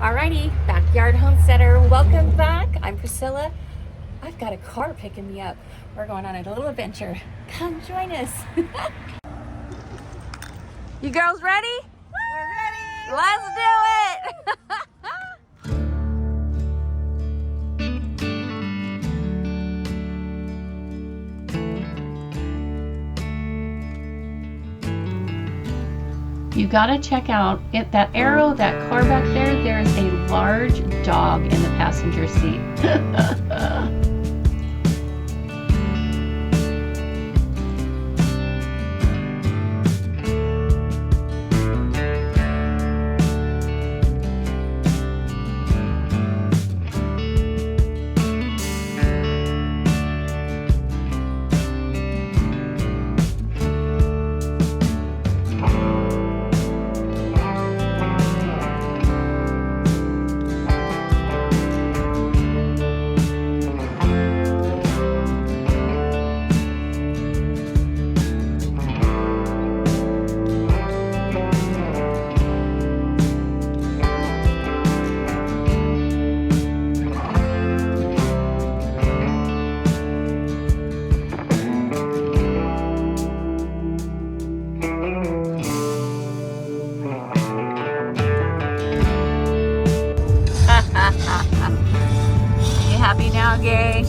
Alrighty, Backyard Homesteader, welcome back. I'm Priscilla. I've got a car picking me up. We're going on a little adventure. Come join us. You girls ready? We're ready! Let's do it! You gotta check out it. That arrow, that car back there, there's a large dog in the passenger seat. You happy now, Gay?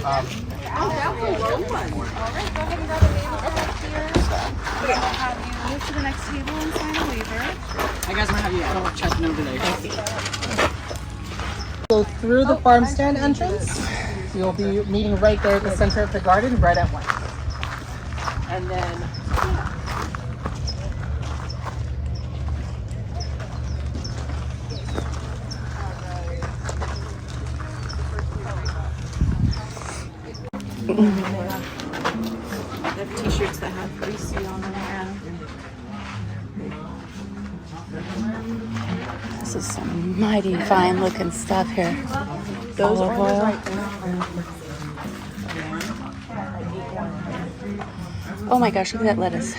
Okay, I'll have you move to the next table and sign a waiver. I guys might have you checking over there. Go through the farm stand entrance. You'll be meeting right there at the center of the garden, right at 1. And then They have t-shirts that have greasy on them. This is some mighty fine looking stuff here. Those Olive oranges oil. right there. Oh my gosh, look at that lettuce.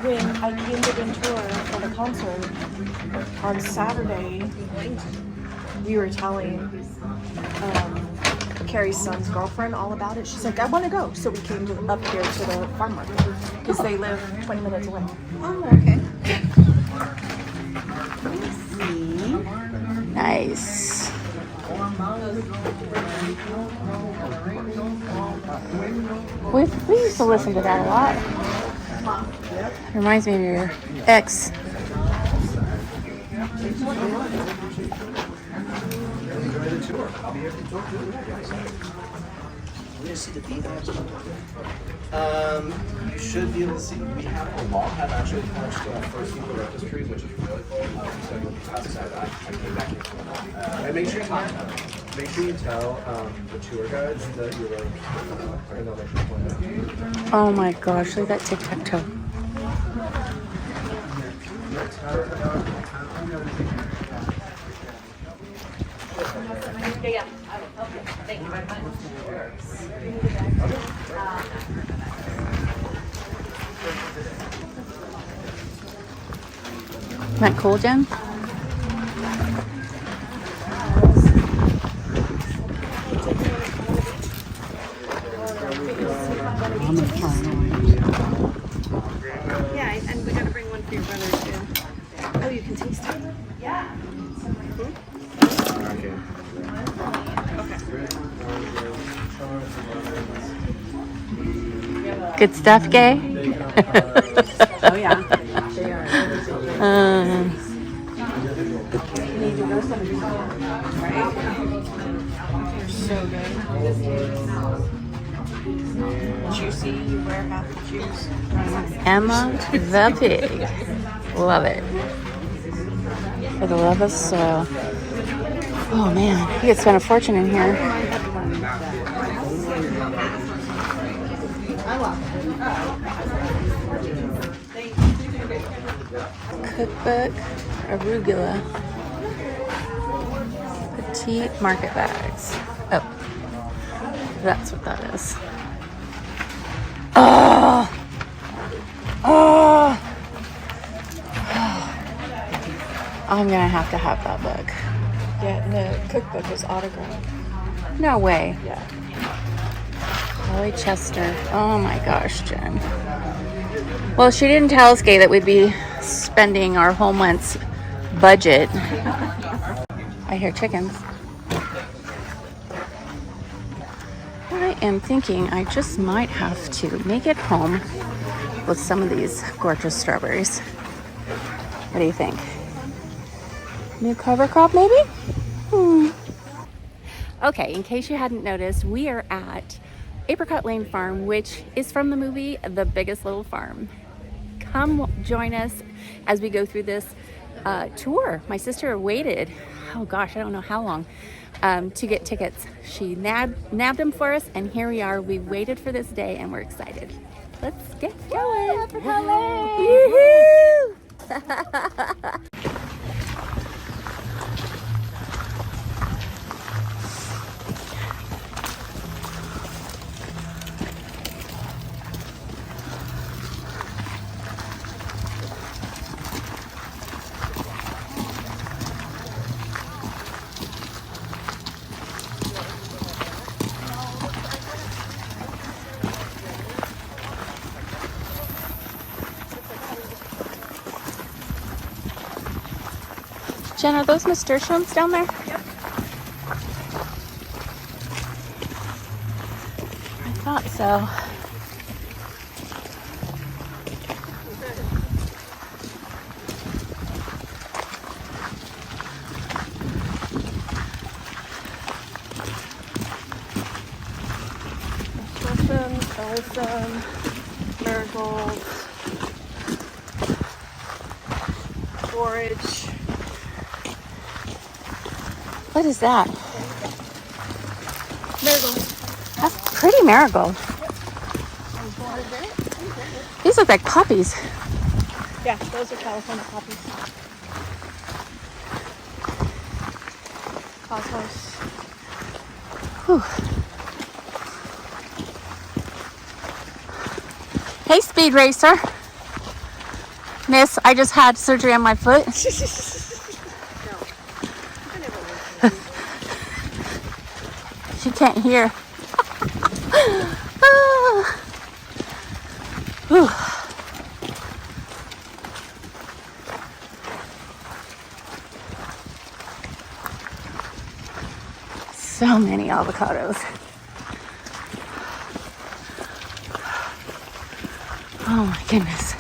When I came to Ventura for the concert on Saturday, we were telling Carrie's son's girlfriend all about it. She's like, I want to go. So we came up here to the farm market because they live 20 minutes away. Oh, okay. Nice. We used to listen to that a lot. Reminds me of your ex. You should be able to see. We have a lot. I've actually touched first people registry, which is really cool. So you'll be passing that. I came back here. And make sure you tell the tour guides that you're like, and they'll make sure to point out. Oh my gosh, look at that tic-tac-toe. Thank you very much. Isn't that cool, Jen? Yeah, and we gotta bring one for your brother too. Oh, you can taste it? Yeah. Good stuff, Gay? Oh yeah. They're so good. Juicy, you wear half the juice. Emma the pig. Love it. For the love of soil. Oh man, you could spend a fortune in here. Cookbook, arugula, petite market bags. Oh, that's what that is. Oh, oh, I'm gonna have to have that book. Yeah, and the cookbook is autographed. No way. Yeah. Holly Chester. Oh my gosh, Jen. Well, she didn't tell us, Gay, that we'd be spending our whole month's budget. I hear chickens. I am thinking I just might have to make it home with some of these gorgeous strawberries. What do you think? New cover crop, maybe? Okay, in case you hadn't noticed, we are at Apricot Lane Farm, which is from the movie The Biggest Little Farm. Come join us as we go through this tour. My sister waited, oh gosh, I don't know how long, to get tickets. She nabbed them for us, and here we are. We waited for this day, and we're excited. Let's get going. Apricot Lane! Woohoo! Jen, are those nasturtiums down there? Yep. thought so. Balsam, marigolds, forage. What is that? Marigold. That's pretty marigold. These look like poppies. Yeah, those are California poppies. Cosmos. Whew. Hey, speed racer. Miss, I just had surgery on my foot. She can't hear. Ah. Whew. So many avocados. Oh my goodness.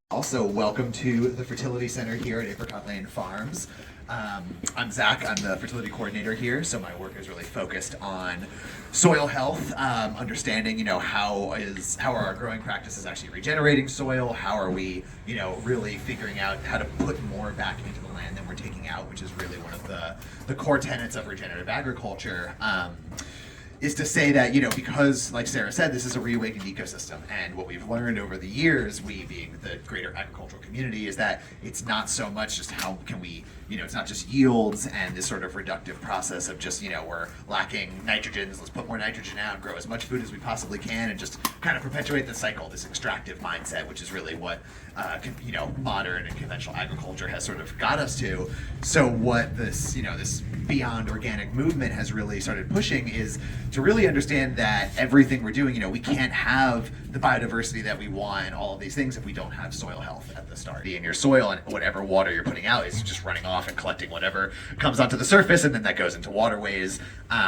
Also, welcome to the Fertility Center here at Apricot Lane Farms. I'm Zach, I'm the fertility coordinator here, so my work is really focused on soil health, understanding, how are our growing practices actually regenerating soil, how are we, really figuring out how to put more back into the land than we're taking out, which is really one of the core tenets of regenerative agriculture. Is to say that, because, like Sarah said, this is a reawakened ecosystem, and what we've learned over the years, we being the greater agricultural community, is that it's not so much just how can we, it's not just yields and this sort of reductive process of just, we're lacking nitrogens, let's put more nitrogen out, grow as much food as we possibly can, and just kind of perpetuate the cycle, this extractive mindset, which is really what, modern and conventional agriculture has sort of got us to. So what this, this beyond organic movement has really started pushing is to really understand that everything we're doing, we can't have the biodiversity that we want and all of these things if we don't have soil health at the start. In your soil, and whatever water you're putting out is just running off and collecting whatever comes onto the surface, and then that goes into waterways.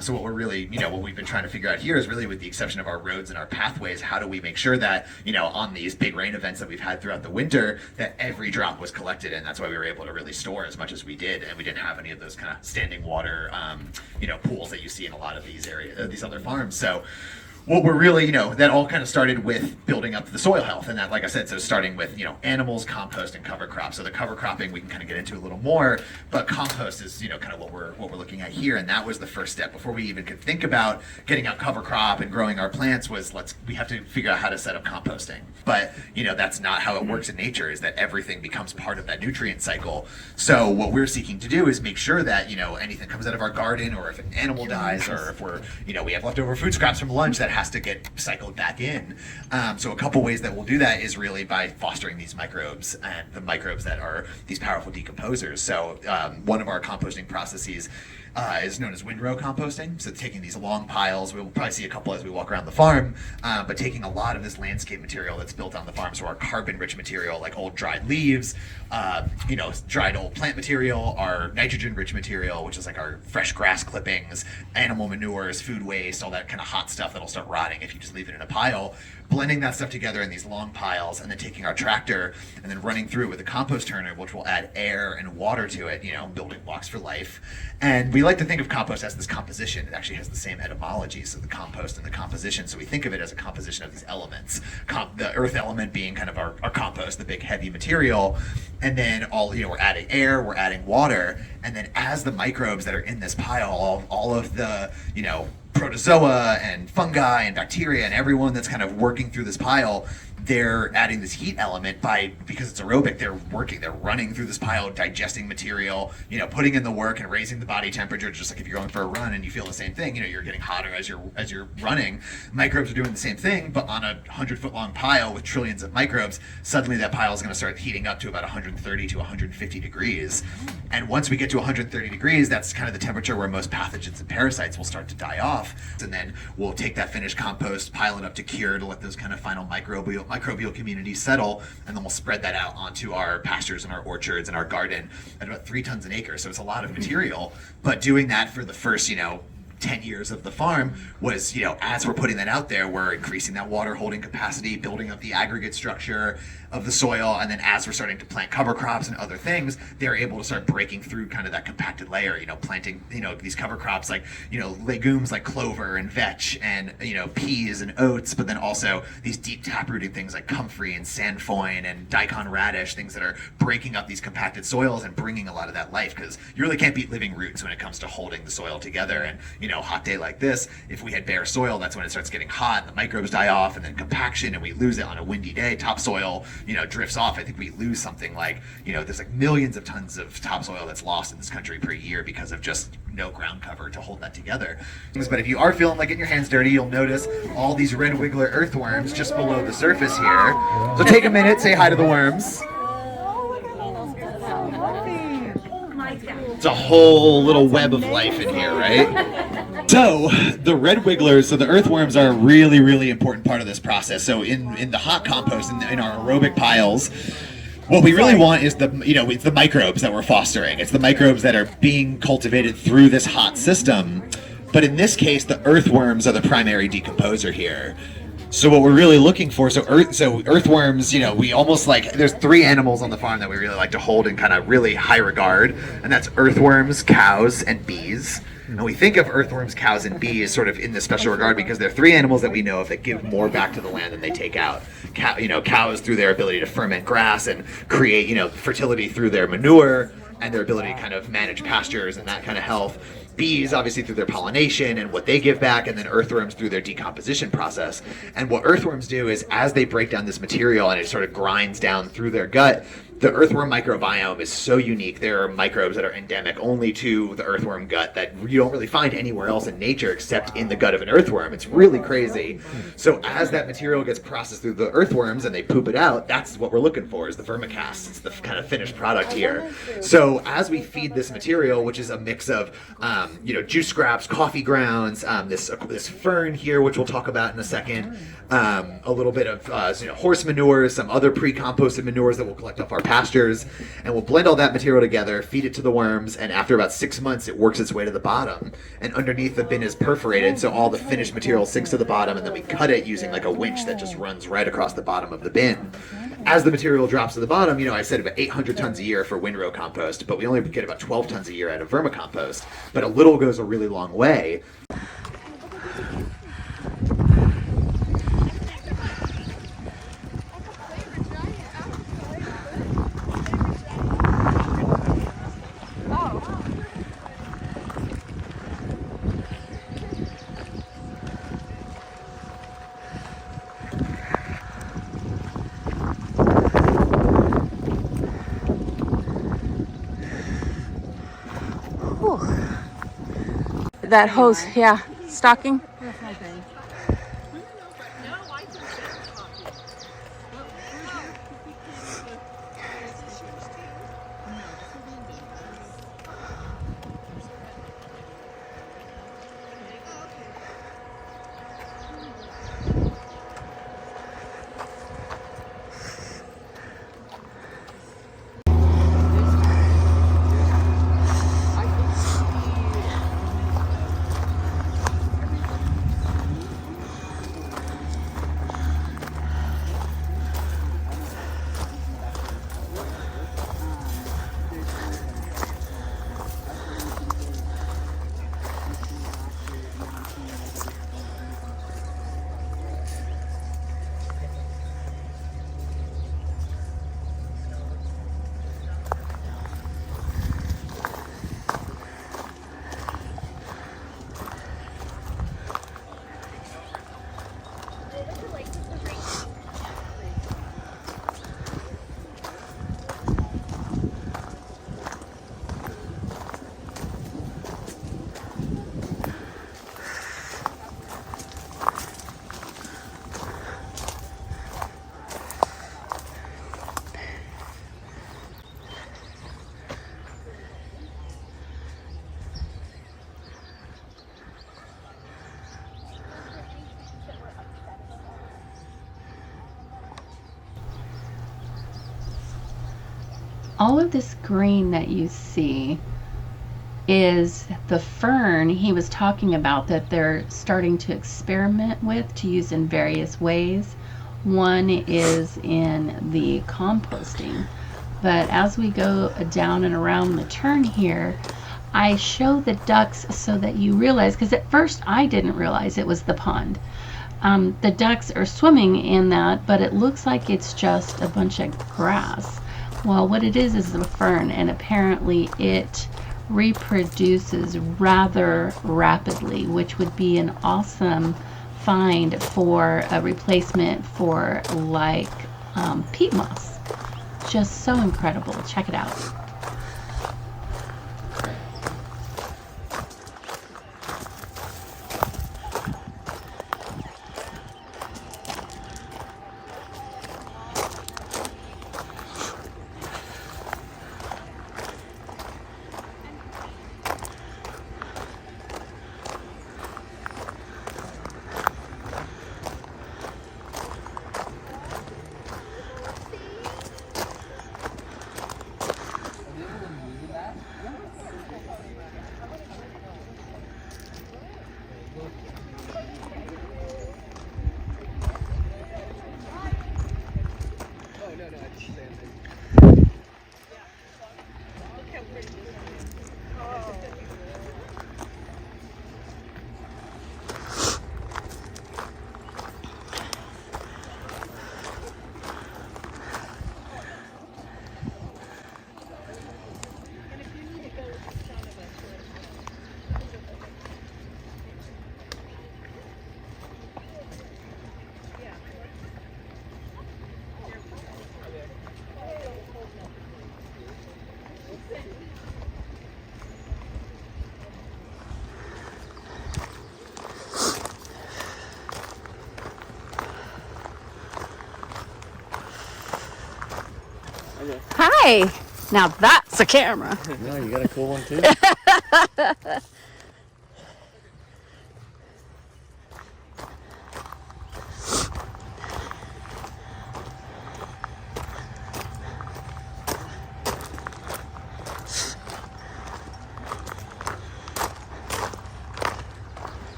So what we're really, what we've been trying to figure out here is really, with the exception of our roads and our pathways, how do we make sure that, on these big rain events that we've had throughout the winter, that every drop was collected, and that's why we were able to really store as much as we did, and we didn't have any of those kind of standing water, pools that you see in a lot of these areas, these other farms. So what we're really, that all kind of started with building up the soil health, and that, like I said, so starting with, animals, compost, and cover crops. So the cover cropping we can kind of get into a little more, but compost is, kind of what we're looking at here, and that was the first step before we even could think about getting out cover crop and growing our plants. Was we have to figure out how to set up composting. But that's not how it works in nature. Is that everything becomes part of that nutrient cycle. So what we're seeking to do is make sure that anything comes out of our garden, or if an animal dies, or if we're we have leftover food scraps from lunch, that has to get cycled back in. So a couple ways that we'll do that is really by fostering these microbes, and the microbes that are these powerful decomposers. So one of our composting processes is known as windrow composting. So taking these long piles, we'll probably see a couple as we walk around the farm, but taking a lot of this landscape material that's built on the farm, so our carbon-rich material like old dried leaves, dried old plant material, our nitrogen-rich material, which is like our fresh grass clippings, animal manures, food waste, all that kind of hot stuff that'll start rotting if you just leave it in a pile, blending that stuff together in these long piles, and then taking our tractor and then running through it with a compost turner, which will add air and water to it, building blocks for life. And we we like to think of compost as this composition. It actually has the same etymology, so the compost and the composition. So we think of it as a composition of these elements. The earth element being kind of our compost, the big heavy material, and then we're adding air, we're adding water, and then as the microbes that are in this pile, all of the, protozoa and fungi and bacteria and everyone that's kind of working through this pile, they're adding this heat element because it's aerobic. They're running through this pile, digesting material, putting in the work and raising the body temperature. Just like if you're going for a run and you feel the same thing, you're getting hotter as you're running. Microbes are doing the same thing, but on a 100-foot long pile with trillions of microbes, suddenly that pile is going to start heating up to about 130 to 150 degrees. And once we get to 130 degrees, that's kind of the temperature where most pathogens and parasites will start to die off. And then we'll take that finished compost, pile it up to cure to let those kind of final microbial communities settle, and then we'll spread that out onto our pastures and our orchards and our garden at about 3 tons an acre. So it's a lot of material, but doing that for the first 10 years of the farm was, as we're putting that out there, we're increasing that water holding capacity, building up the aggregate structure of the soil, and then as we're starting to plant cover crops and other things, they're able to start breaking through kind of that compacted layer, planting, these cover crops like, legumes like clover and vetch and, peas and oats, but then also these deep taprooting things like comfrey and sandfoin and daikon radish, things that are breaking up these compacted soils and bringing a lot of that life, because you really can't beat living roots when it comes to holding the soil together. And, hot day like this, if we had bare soil, that's when it starts getting hot and the microbes die off, and then compaction, and we lose it on a windy day. Topsoil, drifts off. I think we lose something like, there's like millions of tons of topsoil that's lost in this country per year because of just no ground cover to hold that together. But if you are feeling like getting your hands dirty, you'll notice all these red wiggler earthworms just below the surface here. So take a minute, say hi to the worms. It's a whole little web of life in here, right? So the red wigglers, so the earthworms are a really, really important part of this process. So in the hot compost, in our aerobic piles, what we really want is it's the microbes that we're fostering. It's the microbes that are being cultivated through this hot system. But in this case, the earthworms are the primary decomposer here. So what we're really looking for, earthworms, we almost there's 3 animals on the farm that we really like to hold in kind of really high regard, and that's earthworms, cows, and bees. And we think of earthworms, cows, and bees sort of in this special regard because they're 3 animals that we know of that give more back to the land than they take out. Cows through their ability to ferment grass and create, fertility through their manure and their ability to kind of manage pastures and that kind of health. Bees, obviously, through their pollination and what they give back, and then earthworms through their decomposition process. And what earthworms do is, as they break down this material and it sort of grinds down through their gut, the earthworm microbiome is so unique. There are microbes that are endemic only to the earthworm gut that you don't really find anywhere else in nature except in the gut of an earthworm. It's really crazy. So as that material gets processed through the earthworms and they poop it out, that's what we're looking for, is the vermicast. It's the kind of finished product here. So as we feed this material, which is a mix of juice scraps, coffee grounds, this fern here, which we'll talk about in a second, a little bit of horse manure, some other pre-composted manures that we'll collect off our pastures, and we'll blend all that material together, feed it to the worms, and after about 6 months it works its way to the bottom, and underneath the bin is perforated so all the finished material sinks to the bottom, and then we cut it using like a winch that just runs right across the bottom of the bin. As the material drops to the bottom, I said about 800 tons a year for windrow compost, but we only get about 12 tons a year out of vermicompost, but a little goes a really long way. That hose, yeah, stocking. all of this green that you see is the fern he was talking about that they're starting to experiment with to use in various ways. One is in the composting. But as we go down and around the turn here, I show the ducks so that you realize, because at first I didn't realize it was the pond. The ducks are swimming in that, but it looks like it's just a bunch of grass. Well, what it is a fern, and apparently it reproduces rather rapidly, which would be an awesome find for a replacement for like peat moss. Just so incredible. Check it out. Hi! Now that's a camera. No, you got a cool one too.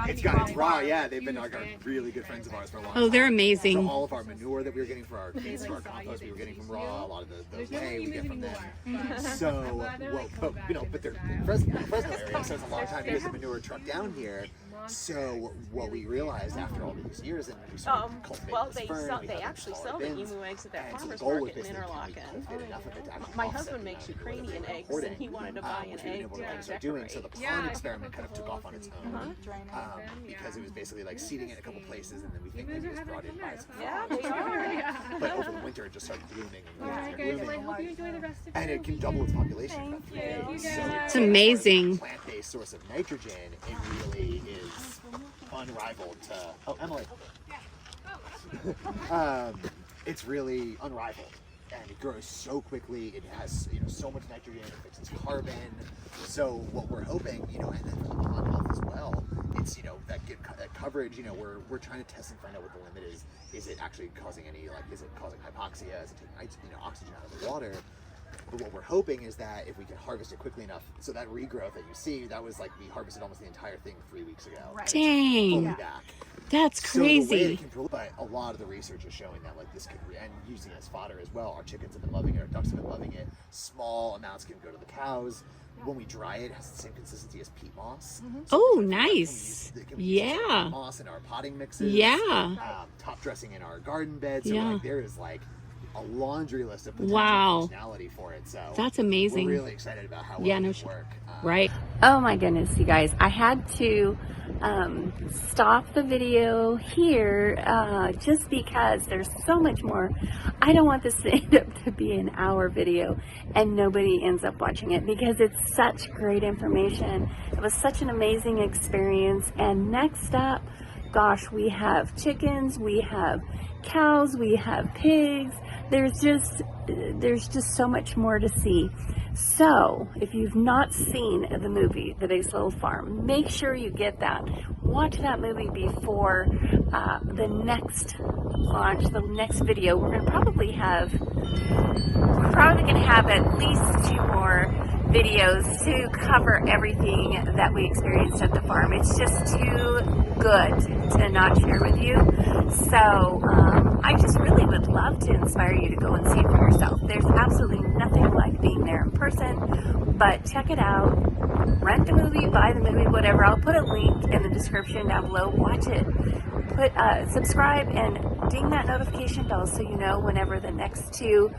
It's got raw, yeah. They've been like really good friends of ours for a long time. Oh, they're amazing. So all of our manure that we were getting for our feeds, for our compost, we were getting from raw. A lot of the hay we get from them. So, but their Fresno area, so it's a long time to get the manure truck down here. So what we realized after all these years, and we started cultivating this fern, they actually sell the emu eggs at that farmer's market in Interlaken. My husband makes Ukrainian eggs, and he wanted to buy an egg to decorate. So the pond experiment kind of took off on its own because it was basically like seeding it in a couple places, and then we think maybe it was brought in by some farms. But over the winter, it just started blooming and blooming. And it can double its population in about 3 days. So It's amazing. Plant-based source of nitrogen, it really is unrivaled to. Oh, Emily. It's really unrivaled, and it grows so quickly. It has so much nitrogen. It fixes carbon. So what we're hoping, and then for the pond health as well, it's that coverage. We're trying to test and find out what the limit is. Is it actually causing is it causing hypoxia? Is it taking oxygen out of the water? But what we're hoping is that if we can harvest it quickly enough, so that regrowth that you see, that was like we harvested almost the entire thing 3 weeks ago. Right. Dang. Fully back. That's crazy. So the way it can, but a lot of the research is showing that this could, and using it as fodder as well. Our chickens have been loving it. Our ducks have been loving it. Small amounts can go to the cows. When we dry it, it has the same consistency as peat moss. So Oh, nice. we use Yeah. peat moss in our potting mixes. Yeah. Top dressing in our garden beds. So Yeah. there is a laundry list of potential Wow. functionality for it. So That's amazing. We're really excited about how Yeah, it no will shit. work. Right. Oh my goodness, you guys. I had to stop the video here just because there's so much more. I don't want this to end up to be an hour video and nobody ends up watching it because it's such great information. It was such an amazing experience. And next up, gosh, we have chickens, we have cows, we have pigs. There's just so much more to see. So if you've not seen the movie The Biggest Little Farm, make sure you get that. Watch that movie before the next launch, the next video. We're probably going to have at least 2 more videos to cover everything that we experienced at the farm. It's just too good to not share with you. So I just really would love to inspire you to go and see it for yourself. There's absolutely nothing like being there in person, but check it out. Rent the movie, buy the movie, whatever. I'll put a link in the description down below. Watch it. Subscribe and ding that notification bell so you know whenever the next 2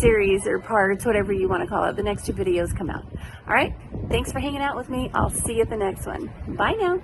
series or parts, whatever you want to call it, the next 2 videos come out. All right. Thanks for hanging out with me. I'll see you at the next one. Bye now.